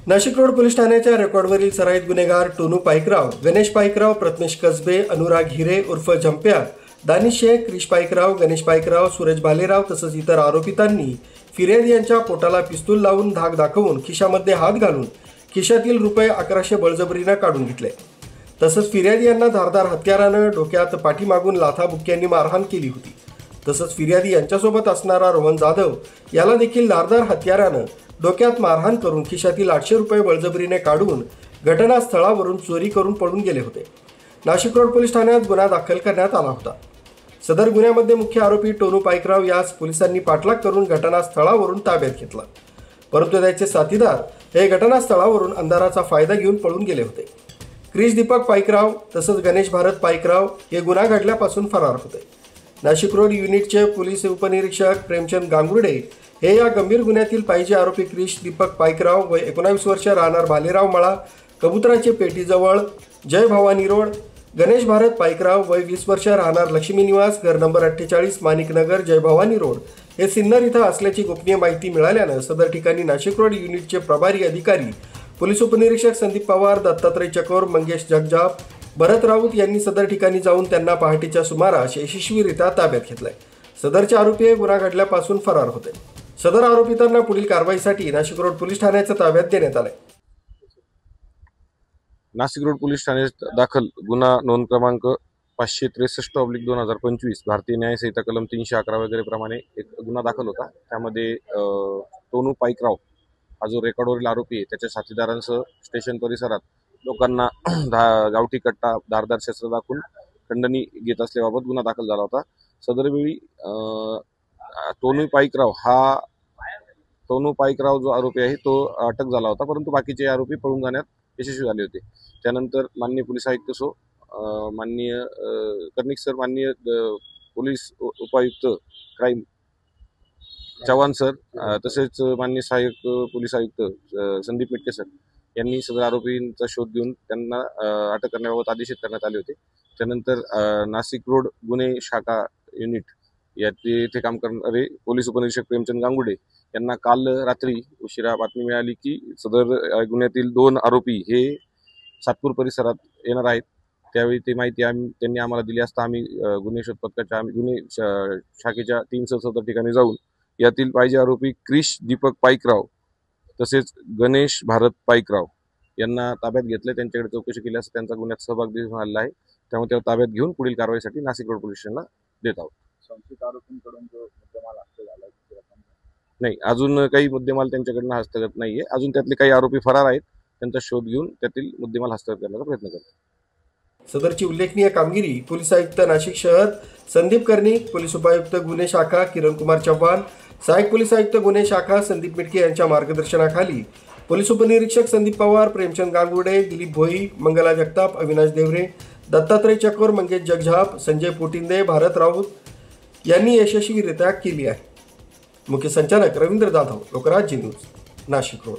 Nashik road police ठाण्याच्या रेकॉर्डवरील सराईत गुन्हेगार टोनू पाईकराव, गणेश पाईकराव, प्रथमेश कसबे, अनुराग हिरे उर्फ जंप्या, दानिश शेख, क्रिश पाईकराव, गणेश पाईकराव, सूरज भालेराव तसंच इतर आरोपितांनी फिर्यादी यांच्या पोटाला पिस्तूल लावून धाक दाखवून खिशामध्ये हात घालून खिशातील रुपये 1100 बळजबरीनं काढून घेतले। तसंच फिर्यादी यांना धारदार हत्यारानं डोक्यात पाठीमागून लाथाबुक्क्यांनी मारहाण केली होती। तसंच फिर्यादी यांच्यासोबत असणारा रोहन जाधव याला देखील धारदार हत्यारानं डोक्यात मारहाण करून खिशातील 800 रुपये बळजबरीने काढून घटनास्थळावरून चोरी करून पळून गेले होते। नाशिक रोड पोलीस ठाण्यात गुन्हा दाखल करण्यात आला होता। सदर गुन्ह्यामध्ये मुख्य आरोपी टोनू पाईकराव यास पोलिसांनी पाठलाग करून घटनास्थळावरून ताब्यात घेतला, परंतु त्याचे साथीदार हे घटनास्थळावरून अंधाराचा फायदा घेऊन पळून गेले होते। क्रिश दीपक पाईकराव तसंच गणेश भारत पाईकराव हे गुन्हा घडल्यापासून फरार होते। नाशिक रोड युनिटचे पोलीस उपनिरीक्षक प्रेमचंद गांगुर्डे हे या गंभीर गुन्ह्यातील पाहिजे आरोपी क्रिश दीपक पाईकराव वय 19 वर्ष राहणार भालेराव मळा कबुतराचे पेटीजवळ जय भवानी रोड, गणेश भारत पाईकराव वय 20 वर्ष राहणार लक्ष्मी निवास घर नंबर 48 माणिकनगर जय भवानी रोड हे सिन्नर इथं असल्याची गोपनीय माहिती मिळाल्यानं सदर ठिकाणी नाशिक रोड युनिटचे प्रभारी अधिकारी पोलीस उपनिरीक्षक संदीप पवार, दत्तात्रय चकोर, मंगेश जगजाप, भरत राऊत यांनी सदर ठिकाणी जाऊन त्यांना पहाटेच्या सुमारास यशस्वीरित्या ताब्यात घेतले। सदरचे आरोपी हे गुन्हा घडल्यापासून फरार होते। सदर आरोपितांना पुढील कारवाईसाठी नाशिक रोड पोलीस ठाण्याच्या ताब्यात देण्यात आले। नाशिक रोड पोलीस ठाण्यात दाखल गुन्हा नोंद क्रमांक 563/2025 भारतीय न्याय संहिता कलम 311 वगैरे प्रमाणे एक गुन्हा दाखल होता। त्यामध्ये टोनू पाईकराव हा जो रेकॉर्डवरील आरोपी आहे त्याच्या साथीदारांसह स्टेशन परिसरात लोकांना गावठी कट्टा धारदार शस्त्र दाखवून खंडणी घेत असल्याबाबत गुन्हा दाखल झाला होता। सदरवेळी टोनू पाईकराव जो आरोपी आहे तो अटक झाला होता, परंतु बाकीचे आरोपी पळून जाण्यात यशस्वी झाले होते। त्यानंतर माननीय पोलीस आयुक्त माननीय कर्णिक सर, माननीय पोलीस उपायुक्त क्राईम चव्हाण सर तसेच माननीय सहाय्यक पोलीस आयुक्त संदीप मिटके सर यांनी सदर आरोपींचा शोध घेऊन त्यांना अटक करण्याबाबत आदेशित करण्यात आले होते। त्यानंतर नाशिक रोड गुन्हे शाखा युनिट येथे काम करणारे पोलीस उपनिरीक्षक प्रेमचंद गांगुर्डे यांना काल रात्री उशिरा बातमी मिळाली की सदर गुन्ह्यातील 2 आरोपी हे सातपूर परिसरात येणार आहेत। त्यावेळी ती माहिती त्यांनी आम्हाला दिली असता आम्ही गुन्हे शोध पथकाच्या गुन्हे शाखेच्या टीमसह सदर ठिकाणी जाऊन यातील पाहिजे आरोपी क्रिश दीपक पाईकराव तसेच गणेश भारत पाईकराव यांना ताब्यात घेतले। त्यांच्याकडे चौकशी केली असता त्यांचा गुन्ह्यात सहभाग दिसून आलेला आहे, त्यामुळे त्याला ताब्यात घेऊन पुढील कारवाईसाठी नाशिक रोड पोलीस स्टेशनला देत आहोत। संशयित आरोपींकडून जो मुद्देमाल हस्तगत झाला नाही, अजून काही मुद्देमाल त्यांच्याकडनं हस्तगत नाहीये। अजून त्यातले काही आरोपी फरार आहेत, त्यांचा शोध घेऊन त्यातील मुद्देमाल हस्तगत करण्याचा प्रयत्न करतो। सदरची उल्लेखनीय कामगिरी पोलीस आयुक्त नाशिक शहर संदीप कर्णिक, पोलीस उपायुक्त गुन्हे शाखा किरण कुमार चव्हाण, सहाय्यक पोलीस आयुक्त गुन्हे शाखा संदीप मिटके यांच्या मार्गदर्शनाखाली पोलीस उपनिरीक्षक संदीप पवार, प्रेमचंद गांगुर्डे, दिलीप भोई, मंगला जगताप, अविनाश देवरे, दत्तात्रय चकोर, मंगेश जगजाप, संजय पोटिंदे, भारत राऊत यांनी यशस्वीरित्या केली आहे। मुख्य संचालक रवींद्र जाधव, लोकराज्य न्यूज, नाशिक रोड।